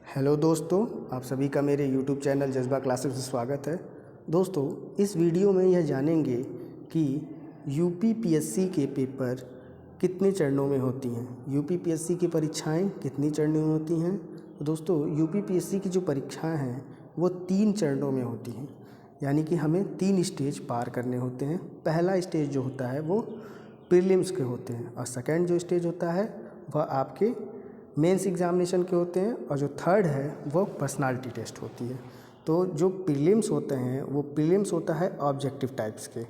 Hello दोस्तों, आप सभी का मेरे YouTube चैनल जज्बा क्लासेस में स्वागत है। दोस्तों, इस वीडियो में यह जानेंगे कि यूपीपीएससी के पेपर कितने चरणों में होती हैं, यूपीपीएससी की परीक्षाएं कितनी चरणों में होती हैं। दोस्तों, यूपीपीएससी की जो परीक्षाएं हैं वो 3 चरणों में होती हैं, यानी कि हमें 3 स्टेज पार करने होते हैं। पहला स्टेज जो होता है वो प्रीलिम्स के होते हैं और सेकेंड जो स्टेज होता है वह आपके मेंस एग्जामिनेशन के होते हैं और जो थर्ड है वो पर्सनालिटी टेस्ट होती है। तो जो प्रीलिम्स होते हैं वो प्रीलिम्स होता है ऑब्जेक्टिव टाइप्स के।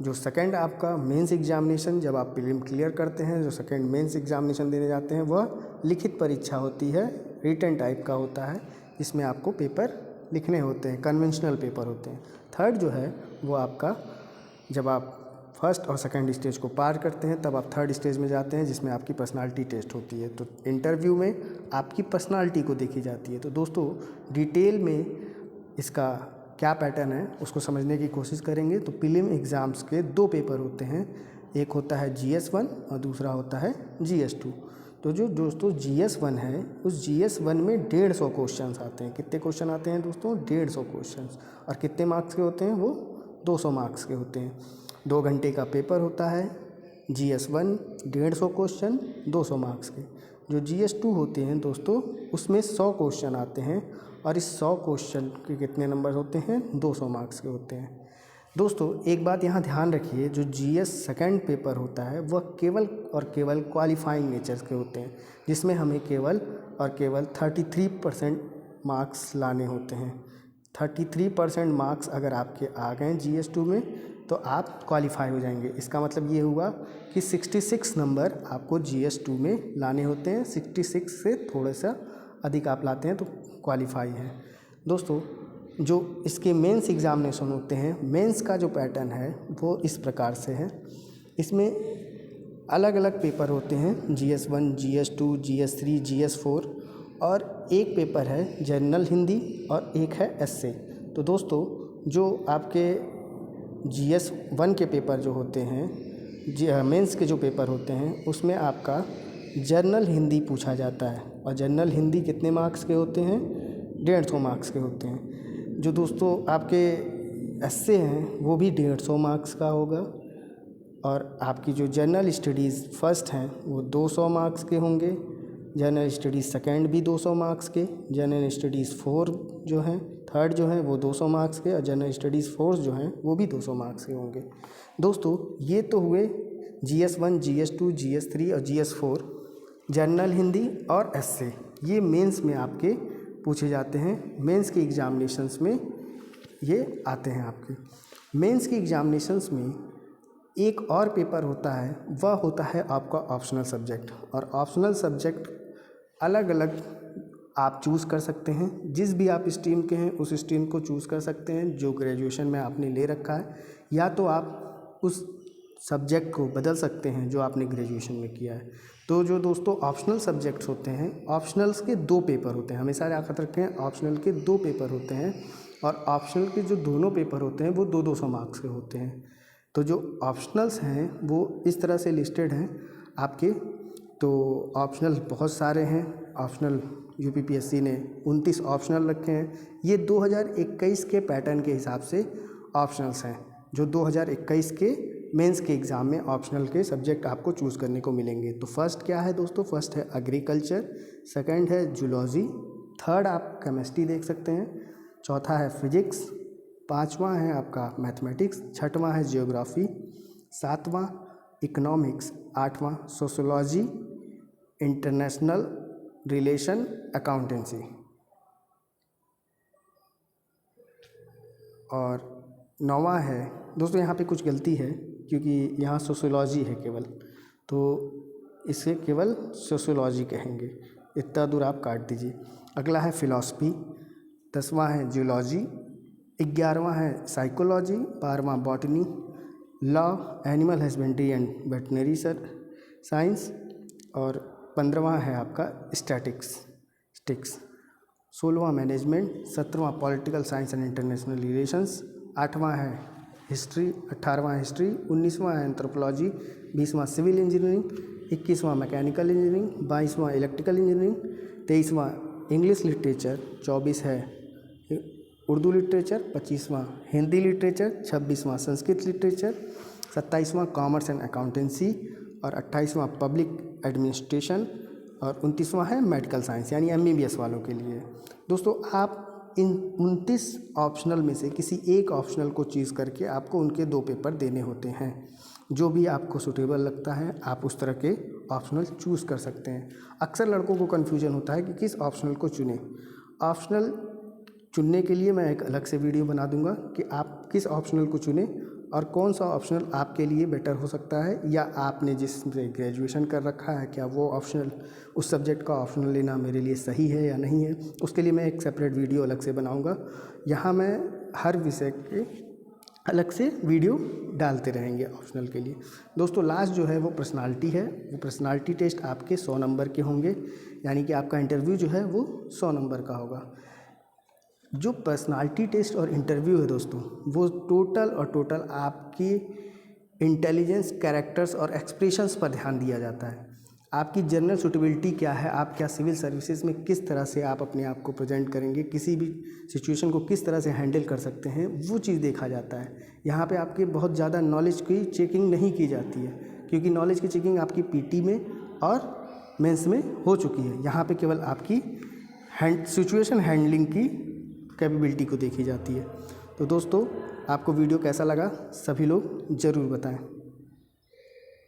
जो सेकंड आपका मेंस एग्जामिनेशन, जब आप प्रीलिम क्लियर करते हैं, जो सेकंड मेंस एग्जामिनेशन देने जाते हैं वह लिखित परीक्षा होती है, रिटन टाइप का होता है, जिसमें आपको पेपर लिखने होते हैं, कन्वेंशनल पेपर होते हैं। थर्ड जो है वो आपका जब आप फर्स्ट और सेकंड स्टेज को पार करते हैं तब आप थर्ड स्टेज में जाते हैं, जिसमें आपकी पर्सनालिटी टेस्ट होती है। तो इंटरव्यू में आपकी पर्सनालिटी को देखी जाती है। तो दोस्तों, डिटेल में इसका क्या पैटर्न है उसको समझने की कोशिश करेंगे। तो प्रीलिम एग्ज़ाम्स के 2 पेपर होते हैं, एक होता है GS1 और दूसरा होता है GS2। तो जो दोस्तों GS1 है, उस GS1 में 150 क्वेश्चन आते हैं। कितने क्वेश्चन आते हैं दोस्तों? 150 क्वेश्चन। और कितने मार्क्स के होते हैं? वो 200 मार्क्स के होते हैं। 2 घंटे का पेपर होता है। GS1 150 क्वेश्चन 200 मार्क्स के। जो GS2 होते हैं दोस्तों, उसमें 100 क्वेश्चन आते हैं और इस 100 क्वेश्चन के कितने नंबर होते हैं? 200 मार्क्स के होते हैं। दोस्तों, एक बात यहाँ ध्यान रखिए, जो GS सेकंड पेपर होता है वह केवल और केवल क्वालिफाइंग नेचर के होते हैं, जिसमें हमें केवल और केवल 33% मार्क्स लाने होते हैं। 33% मार्क्स अगर आपके आ गए GS2 में तो आप क्वालिफाई हो जाएंगे। इसका मतलब ये हुआ कि 66 नंबर आपको GS2 में लाने होते हैं। 66 से थोड़ा सा अधिक आप लाते हैं तो क्वालिफाई है। दोस्तों, जो इसके मेंस एग्जामिनेशन होते हैं, मेंस का जो पैटर्न है वो इस प्रकार से है। इसमें अलग अलग पेपर होते हैं, GS1, GS2, GS3, GS4 और एक पेपर है जनरल हिंदी और एक है एस्से। तो दोस्तों, जो आपके GS1 के पेपर जो होते हैं, मेंस के जो पेपर होते हैं, उसमें आपका जनरल हिंदी पूछा जाता है और जनरल हिंदी कितने मार्क्स के होते हैं? 150 मार्क्स के होते हैं। जो दोस्तों आपके एस्से हैं वो भी 150 मार्क्स का होगा और आपकी जो जनरल स्टडीज़ फर्स्ट हैं वो 200 मार्क्स के होंगे। जनरल स्टडीज़ सेकंड भी 200 मार्क्स के। जनरल स्टडीज़ 4 जो हैं, थर्ड जो है वो 200 मार्क्स के और जनरल स्टडीज़ 4 जो हैं वो भी 200 मार्क्स के होंगे। दोस्तों, ये तो हुए GS1, GS2, GS3 और GS4 जनरल हिंदी और एस्से। ये मेंस में आपके पूछे जाते हैं। मेंस के एग्जामिनेशंस में ये आते हैं आपके। मेंस के एग्जामिनेशंस में एक और पेपर होता है, वह होता है आपका ऑप्शनल सब्जेक्ट। और ऑप्शनल सब्जेक्ट अलग अलग आप चूज़ कर सकते हैं। जिस भी आप स्ट्रीम के हैं उस स्ट्रीम को चूज़ कर सकते हैं जो ग्रेजुएशन में आपने ले रखा है, या तो आप उस सब्जेक्ट को बदल सकते हैं जो आपने ग्रेजुएशन में किया है। तो जो दोस्तों ऑप्शनल सब्जेक्ट्स होते हैं, ऑप्शनल्स के 2 पेपर होते हैं। हमेशा याद रखें, ऑप्शनल के 2 पेपर होते हैं और ऑप्शनल के जो दोनों पेपर होते हैं वो 200 मार्क्स के होते हैं। तो जो ऑप्शनल्स हैं वो इस तरह से लिस्टेड हैं आपके। तो ऑप्शनल बहुत सारे हैं। ऑप्शनल यूपीपीएससी ने 29 ऑप्शनल रखे हैं। ये 2021 के पैटर्न के हिसाब से ऑप्शनल्स हैं, जो 2021 के मेंस के एग्ज़ाम में ऑप्शनल के सब्जेक्ट आपको चूज़ करने को मिलेंगे। तो फर्स्ट क्या है दोस्तों? फर्स्ट है एग्रीकल्चर, सेकंड है जूलॉजी, थर्ड आप केमिस्ट्री देख सकते हैं, चौथा है फिजिक्स, पाँचवा है आपका मैथमेटिक्स, छठवां है जियोग्राफी, सातवां इकोनॉमिक्स, आठवां सोशोलॉजी, इंटरनेशनल रिलेशन, अकाउंटेंसी और 9वां है दोस्तों, यहाँ पे कुछ गलती है क्योंकि यहाँ सोशोलॉजी है केवल, तो इसे केवल सोशोलॉजी कहेंगे, इतना दूर आप काट दीजिए। अगला है फिलॉसफी, 10वां है जूलॉजी, 11वां है साइकोलॉजी, 12वां botany, law, animal husbandry and veterinary science और 15वां है आपका स्टैटिस्टिक्स, 16वां मैनेजमेंट, 17वां political science and international relations, 8वां है हिस्ट्री, 18वां हिस्ट्री, 19वां है एंथ्रोपोलॉजी, 20वां सिविल इंजीनियरिंग, 21वां मैकेनिकल इंजीनियरिंग, 22वां इलेक्ट्रिकल इंजीनियरिंग, 23वां इंग्लिश लिटरेचर 24 है, उर्दू लिटरेचर 25वां, हिंदी लिटरेचर 26वां, संस्कृत लिटरेचर 27वां, कॉमर्स एंड अकाउंटेंसी और 28वां पब्लिक एडमिनिस्ट्रेशन और 29वां है मेडिकल साइंस यानी MBBS वालों के लिए। दोस्तों आप इन 29 ऑप्शनल में से किसी एक ऑप्शनल को चूज़ करके आपको उनके 2 पेपर देने होते हैं। जो भी आपको सूटेबल लगता है आप उस तरह के ऑप्शनल चूज़ कर सकते हैं। अक्सर लड़कों को कन्फ्यूजन होता है कि किस ऑप्शनल को चुनें। ऑप्शनल चुनने के लिए मैं एक अलग से वीडियो बना दूंगा कि आप किस ऑप्शनल को चुनें और कौन सा ऑप्शनल आपके लिए बेटर हो सकता है, या आपने जिसमें ग्रेजुएशन कर रखा है क्या वो ऑप्शनल, उस सब्जेक्ट का ऑप्शनल लेना मेरे लिए सही है या नहीं है। उसके लिए मैं एक सेपरेट वीडियो अलग से बनाऊंगा। यहाँ मैं हर विषय के अलग से वीडियो डालते रहेंगे ऑप्शनल के लिए। दोस्तों लास्ट जो है वो पर्सनालिटी है। वो पर्सनालिटी टेस्ट आपके 100 नंबर के होंगे, यानी कि आपका इंटरव्यू जो है वो 100 नंबर का होगा। जो पर्सनालिटी टेस्ट और इंटरव्यू है दोस्तों, वो टोटल आपकी इंटेलिजेंस, कैरेक्टर्स और एक्सप्रेशंस पर ध्यान दिया जाता है। आपकी जनरल सूटेबिलिटी क्या है, आप क्या सिविल सर्विसेज में किस तरह से आप अपने आप को प्रेजेंट करेंगे, किसी भी सिचुएशन को किस तरह से हैंडल कर सकते हैं, वो चीज़ देखा जाता है। यहाँ पे आपके बहुत ज़्यादा नॉलेज की चेकिंग नहीं की जाती है, क्योंकि नॉलेज की चेकिंग आपकी PT में और मेंस में हो चुकी है। यहाँ पे केवल आपकी सिचुएशन हैंडलिंग की कैपेबिलिटी को देखी जाती है। तो दोस्तों आपको वीडियो कैसा लगा सभी लोग ज़रूर बताएं।